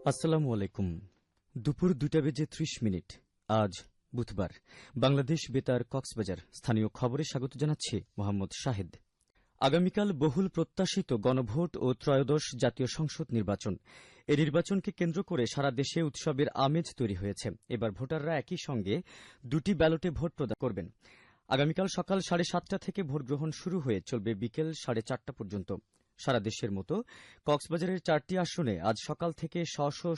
আসসালামু আলাইকুম। দুপুর 2:30 আজ বুধবার। বাংলাদেশ বেতার কক্সবাজার স্থানীয় খবরে স্বাগত জানাচ্ছি মোহাম্মদ শাহেদ। আগামীকাল বহুল প্রত্যাশিত গণভোট ও ত্রয়োদশ জাতীয় সংসদ নির্বাচন। এই নির্বাচনকে কেন্দ্র করে সারা দেশে উৎসবের আমেজ তৈরি হয়েছে। এবার ভোটাররা একই সঙ্গে দুটি ব্যালটে ভোট প্রদান করবেন। আগামীকাল সকাল 7:30 থেকে ভোট গ্রহণ শুরু হয়ে চলবে বিকেল 4:30 পর্যন্ত। সারা দেশের মতো কক্সবাজারের 4টি আসনে আজ সকাল থেকে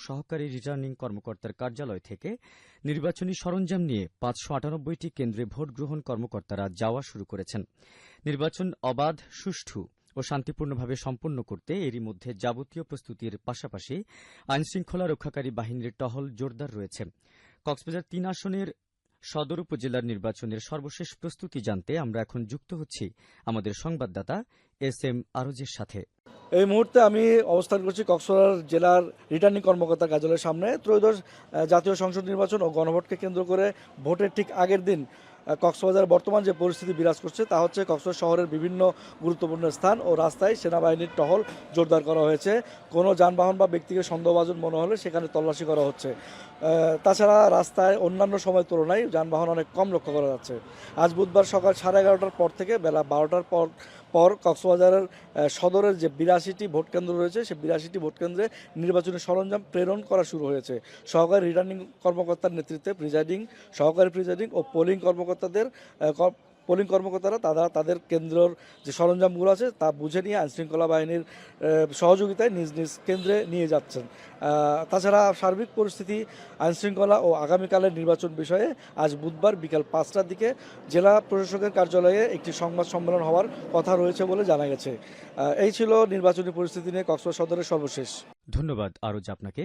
সহকারী রিটার্নিং কর্মকর্তার কার্যালয় থেকে নির্বাচনী সরঞ্জাম নিয়ে 598টি কেন্দ্রে ভোট গ্রহণ কর্মকর্তারা যাওয়া শুরু করেছেন। নির্বাচন অবাধ, সুষ্ঠু ও শান্তিপূর্ণভাবে সম্পন্ন করতে এরই মধ্যে যাবতীয় প্রস্তুতির পাশাপাশি আইনশৃঙ্খলা রক্ষাকারী বাহিনীর টহল জোরদার রয়েছে। কক্সবাজার 3 আসনের সদর উপজেলার নির্বাচনের সর্বশেষ প্রস্তুতি জানতে আমরা এখন যুক্ত হচ্ছি আমাদের সংবাদদাতা SM আরজের সাথে। এই মুহূর্তে আমি অবস্থান করছি কক্সবাজার জেলার রিটার্নিং কর্মকর্তার কার্যালয়ের সামনে। ত্রয়োদশ জাতীয় সংসদ নির্বাচন ও গণভোটকে কেন্দ্র করে ভোটের ঠিক আগের দিন কক্সবাজার বর্তমান যে পরিস্থিতি বিরাজ করছে তা হচ্ছে কক্সবাজার শহরের বিভিন্ন গুরুত্বপূর্ণ স্থান ও রাস্তায় সেনাবাহিনীর টহল জোরদার করা হয়েছে। কোনো যানবাহন বা ব্যক্তিকে সন্দেহভাজন মনে হলে সেখানে তল্লাশি করা হচ্ছে। তাছাড়া রাস্তায় অন্যান্য সময়ের তুলনায় যানবাহন অনেক কম লক্ষ্য করা যাচ্ছে। আজ বুধবার সকাল 11:30টার পর থেকে বেলা 12টার পর কক্সবাজারের সদরের যে 82টি ভোট কেন্দ্র রয়েছে সেই 82টি ভোট কেন্দ্রে নির্বাচনী সরঞ্জাম প্রেরণ করা শুরু হয়েছে। সহকারী রিটার্নিং কর্মকর্তার নেতৃত্বে সহকারী প্রিজাইডিং ও পোলিং কর্মকর্তারা তাদের কেন্দ্রের যে সরঞ্জামগুলো আছে তা বুঝে নিয়ে আইনশৃঙ্খলা বাহিনীর সহযোগিতায় নিজ নিজ কেন্দ্রে নিয়ে যাচ্ছেন। তাছাড়া সার্বিক পরিস্থিতি, আইনশৃঙ্খলা ও আগামীকালের নির্বাচন বিষয়ে আজ বুধবার বিকাল 5টার দিকে জেলা প্রশাসকের কার্যালয়ে একটি সংবাদ সম্মেলন হওয়ার কথা রয়েছে বলে জানা গেছে। এই ছিল নির্বাচনী পরিস্থিতি নিয়ে কক্সবাজার সদরের সর্বশেষ। ধন্যবাদ আরজ আপনাকে।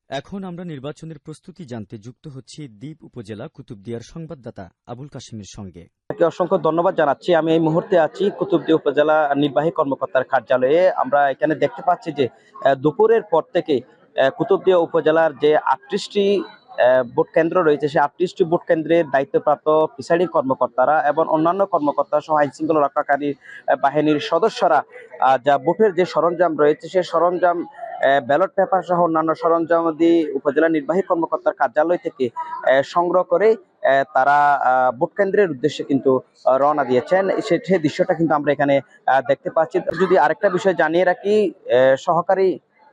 এখন আমরা নির্বাচনের প্রস্তুতি জানতে যুক্ত হচ্ছি দ্বীপ উপজেলা কুতুবদিয়ার সংবাদদাতা আবুল কাশিমের সঙ্গে। অসংখ্য ধন্যবাদ জানাচ্ছি। আমি এই মুহূর্তে আছি কুতুবদিয়া উপজেলা নির্বাহী কর্মকর্তার কার্যালয়ে। আমরা এখানে দেখতে পাচ্ছি যে দুপুরের পর থেকে কুতুবদিয়া উপজেলার যে 38টি ভোট কেন্দ্র রয়েছে সেই 38টি ভোট কেন্দ্রের দায়িত্বপ্রাপ্ত প্রিসাইডিং কর্মকর্তারা এবং অন্যান্য কর্মকর্তা সহ আইনশৃঙ্খলা রক্ষাকারী বাহিনীর সদস্যরা যা ভোটের যে সরঞ্জাম রয়েছে সেই সরঞ্জাম, ব্যালট পেপার সহ অন্যান্য সরঞ্জামাদি উপজেলা নির্বাহী কর্মকর্তার কার্যালয় থেকে সংগ্রহ করে তারা ভোট কেন্দ্রের উদ্দেশ্যে কিন্তু রওনা দিয়েছেন। সেই দৃশ্যটা কিন্তু আমরা এখানে দেখতে পাচ্ছি। যদি আরেকটা বিষয় জানিয়ে রাখি, সহকারী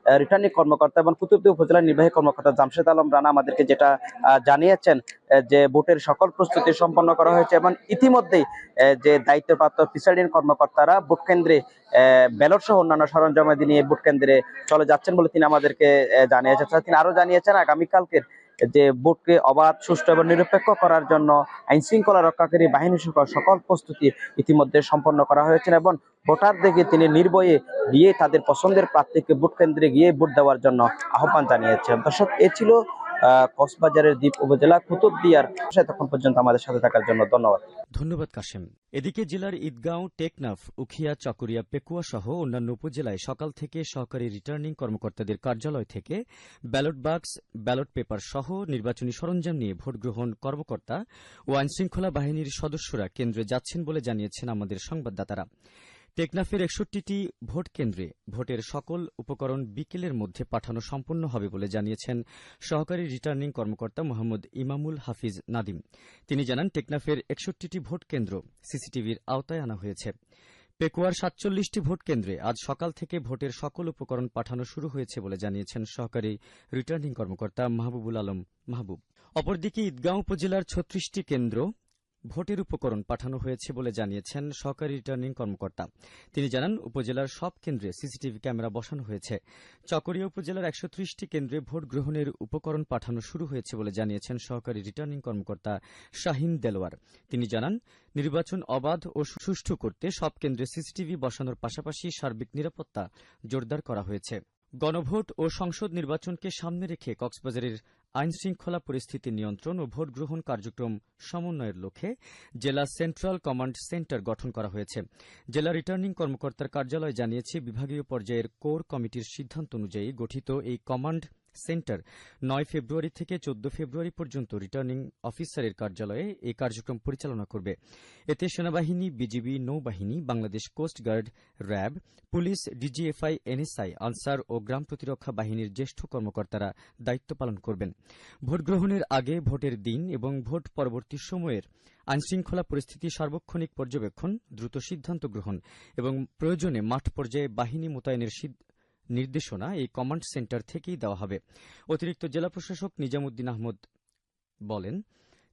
রিটার্নিং কর্মকর্তা এবং কুতুবদিয়া উপজেলা নির্বাহী কর্মকর্তা জামশেদ আলম রানা আমাদেরকে যেটা জানিয়েছেন যে ভোটের সকল প্রস্তুতি সম্পন্ন করা হয়েছে এবং ইতিমধ্যেই যে দায়িত্বপ্রাপ্ত প্রিসাইডিং কর্মকর্তারা ভোট কেন্দ্রে ব্যালট সহ অন্যান্য সরঞ্জামাদি নিয়ে ভোট কেন্দ্রে চলে যাচ্ছেন বলে তিনি আমাদেরকে জানিয়েছেন। তিনি আরো জানিয়েছেন আগামীকালকের যে ভোটকে অবাধ, সুষ্ঠু এবং নিরপেক্ষ করার জন্য আইনশৃঙ্খলা রক্ষাকারী বাহিনী সকল প্রস্তুতি ইতিমধ্যে সম্পন্ন করা হয়েছে এবং ভোটারদেরকে তিনি নির্ভয়ে গিয়ে তাদের পছন্দের প্রার্থীকে ভোট কেন্দ্রে গিয়ে ভোট দেওয়ার জন্য আহ্বান জানিয়েছেন। দর্শক, এ ছিল কক্সবাজারের দ্বীপ উপজেলা কুতুবদিয়ার। তখন পর্যন্ত আমাদের সাথে থাকার জন্য ধন্যবাদ কাশেম। এদিকে জেলার ঈদগাঁও, টেকনাফ, উখিয়া, চকরিয়া, পেকুয়া সহ অন্যান্য উপজেলায় সকাল থেকে সহকারী রিটার্নিং কর্মকর্তাদের কার্যালয় থেকে ব্যালট বাক্স, ব্যালট পেপার সহ নির্বাচনী সরঞ্জাম নিয়ে ভোট গ্রহণ কর্মকর্তা ও আইনশৃঙ্খলা বাহিনীর সদস্যরা কেন্দ্রে যাচ্ছেন বলে জানিয়েছেন আমাদের সংবাদদাতারা। টেকনাফের 61টি ভোট কেন্দ্রে ভোটের সকল উপকরণ বিকেলের মধ্যে পাঠানো সম্পন্ন হবে বলে জানিয়েছেন সহকারী রিটার্নিং কর্মকর্তা মোহাম্মদ ইমামুল হাফিজ নাদিম। তিনি জানান, টেকনাফের 61টি ভোট কেন্দ্র সিসিটিভির আওতায় আনা হয়েছে। পেকুয়ার 47টি ভোট কেন্দ্রে আজ সকাল থেকে ভোটের সকল উপকরণ পাঠানো শুরু হয়েছে বলে জানিয়েছেন সহকারী রিটার্নিং কর্মকর্তা মাহবুবুল আলম মাহবুব। অপরদিকে ঈদগাঁও উপজেলার 36টি কেন্দ্র ভোটের উপকরণ পাঠানো হয়েছে বলে জানিয়েছেন সহকারী রিটার্নিং কর্মকর্তা। তিনি জানান, উপজেলার সব কেন্দ্রে সিসিটিভি ক্যামেরা বসানো হয়েছে। চকরিয়া উপজেলার 130টি কেন্দ্রে ভোট গ্রহণের উপকরণ পাঠানো শুরু হয়েছে বলে জানিয়েছেন সহকারী রিটার্নিং কর্মকর্তা শাহিন দেলোয়ার। তিনি জানান, নির্বাচন অবাধ ও সুষ্ঠু করতে সব কেন্দ্রে সিসিটিভি বসানোর পাশাপাশি সার্বিক নিরাপত্তা জোরদার করা হয়েছে। গণভোট ও সংসদ নির্বাচনকে সামনে রেখে কক্সবাজারের আইনশৃঙ্খলা পরিস্থিতি নিয়ন্ত্রণ ও ভোট গ্রহণ কার্যক্রম সমন্বয়ের লক্ষ্যে জেলা সেন্ট্রাল কমান্ড সেন্টার গঠন করা হয়েছে। জেলা রিটার্নিং কর্মকর্তার কার্যালয় জানিয়েছে, বিভাগীয় পর্যায়ের কোর কমিটির সিদ্ধান্ত অনুযায়ী গঠিত এই কমান্ড সেন্টার 9 ফেব্রুয়ারি থেকে 14 ফেব্রুয়ারি পর্যন্ত রিটার্নিং অফিসারের কার্যালয়ে এই কার্যক্রম পরিচালনা করবে। এতে সেনাবাহিনী, বিজিবি, নৌবাহিনী, Bangladesh coast guard, RAB, police, DGFI, NSI, আনসার ও গ্রাম প্রতিরক্ষা বাহিনীর জ্যেষ্ঠ কর্মকর্তারা দায়িত্ব পালন করবেন। ভোট গ্রহণের আগে, ভোটের দিন এবং ভোট পরবর্তী সময়ের আইনশৃঙ্খলা পরিস্থিতি সার্বক্ষণিক পর্যবেক্ষণ, দ্রুত সিদ্ধান্ত গ্রহণ এবং প্রয়োজনে মাঠ পর্যায়ে বাহিনী মোতায়েনের নির্দেশনা এই কমান্ড সেন্টার থেকেই দেওয়া হবে। অতিরিক্ত জেলা প্রশাসক নিজামুদ্দিন আহমদ বলেন,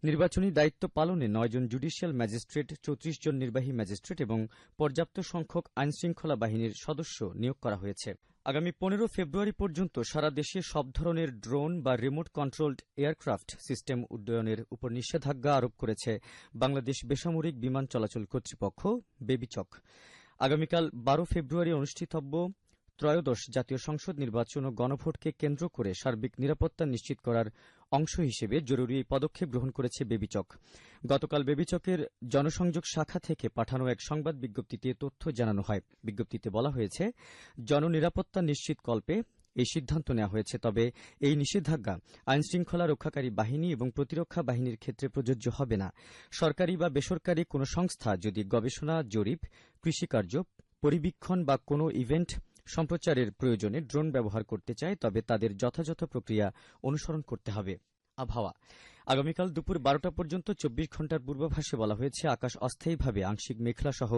নির্বাচনী দায়িত্ব পালনে 9 জন জুডিশিয়াল ম্যাজিস্ট্রেট, 34 জন নির্বাহী ম্যাজিস্ট্রেট এবং পর্যাপ্ত সংখ্যক আইনশৃঙ্খলা বাহিনীর সদস্য নিয়োগ করা হয়েছে। আগামী 15 ফেব্রুয়ারি পর্যন্ত সারা দেশে সব ধরনের ড্রোন বা রিমোট কন্ট্রোলড এয়ারক্রাফট সিস্টেম উড্ডয়নের উপর নিষেধাজ্ঞা আরোপ করেছে বাংলাদেশ বেসামরিক বিমান চলাচল কর্তৃপক্ষ বেবিচক। আগামীকাল 12 ফেব্রুয়ারি অনুষ্ঠিতব্য ত্রয়োদশ জাতীয় সংসদ নির্বাচন ও গণভোটকে কেন্দ্র করে সার্বিক নিরাপত্তা নিশ্চিত করার অংশ হিসেবে জরুরি এই পদক্ষেপ গ্রহণ করেছে বেবিচক। গতকাল বেবিচকের জনসংযোগ শাখা থেকে পাঠানো এক সংবাদ বিজ্ঞপ্তিতে তথ্য জানানো হয়। বিজ্ঞপ্তিতে বলা হয়েছে, জননিরাপত্তা নিশ্চিতকল্পে এই সিদ্ধান্ত নেওয়া হয়েছে। তবে এই নিষেধাজ্ঞা আইনশৃঙ্খলা রক্ষাকারী বাহিনী এবং প্রতিরক্ষা বাহিনীর ক্ষেত্রে প্রযোজ্য হবে না। সরকারি বা বেসরকারি কোনো সংস্থা যদি গবেষণা, জরিপ, কৃষিকার্য, পরিবীক্ষণ বা কোনো ইভেন্ট সম্প্রচারের প্রয়োজনে ড্রোন ব্যবহার করতে চায়, তবে তাদের যথাযথ প্রক্রিয়া অনুসরণ করতে হবে। আবহাওয়া আগামীকাল দুপুর 12টা পর্যন্ত 24 ঘণ্টার পূর্বাভাসে বলা হয়েছে, আকাশ অস্থায়ীভাবে আংশিক মেঘলা সহ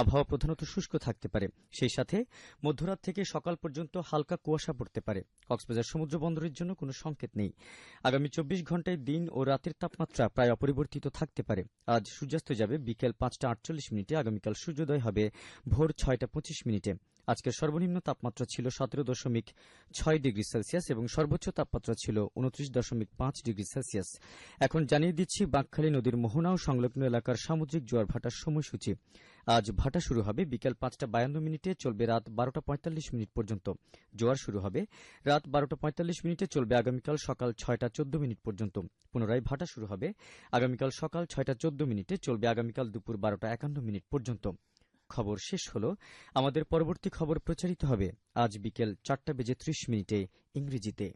আবহাওয়া প্রধানত শুষ্ক থাকতে পারে। সেই সাথে মধ্যরাত থেকে সকাল পর্যন্ত হালকা কুয়াশা পড়তে পারে। কক্সবাজার সমুদ্র বন্দরের জন্য কোনো সংকেত নেই। আগামী 24 ঘণ্টায় দিন ও রাতের তাপমাত্রা প্রায় অপরিবর্তিত থাকতে পারে। আজ সূর্যাস্ত যাবে বিকেল 5টা 48 মিনিটে। আগামীকাল সূর্যোদয় হবে ভোর 6টা 25 মিনিটে। আজকের সর্বনিম্ন তাপমাত্রা ছিল 17.6 ডিগ্রি সেলসিয়াস এবং সর্বোচ্চ তাপমাত্রা ছিল 29.5 ডিগ্রি সেলসিয়াস। এখন জানিয়ে দিচ্ছি বাঁকখালী নদীর মোহনা ও সংলগ্ন এলাকার সামুদ্রিক জোয়ার ভাটার সময়সূচি। আজ ভাটা শুরু হবে বিকেল 5টা 52 মিনিটে, চলবে রাত 12টা 45 মিনিট পর্যন্ত। জোয়ার শুরু হবে রাত 12টা 45 মিনিটে, চলবে আগামীকাল সকাল 6টা 14 মিনিট পর্যন্ত। পুনরায় ভাটা শুরু হবে আগামীকাল সকাল 6টা 14 মিনিটে, চলবে আগামীকাল দুপুর 12টা 51 মিনিট পর্যন্ত। খবর শেষ হল। আমাদের পরবর্তী খবর প্রচারিত হবে আজ বিকেল 4টা বেজে 30 মিনিটে ইংরেজিতে।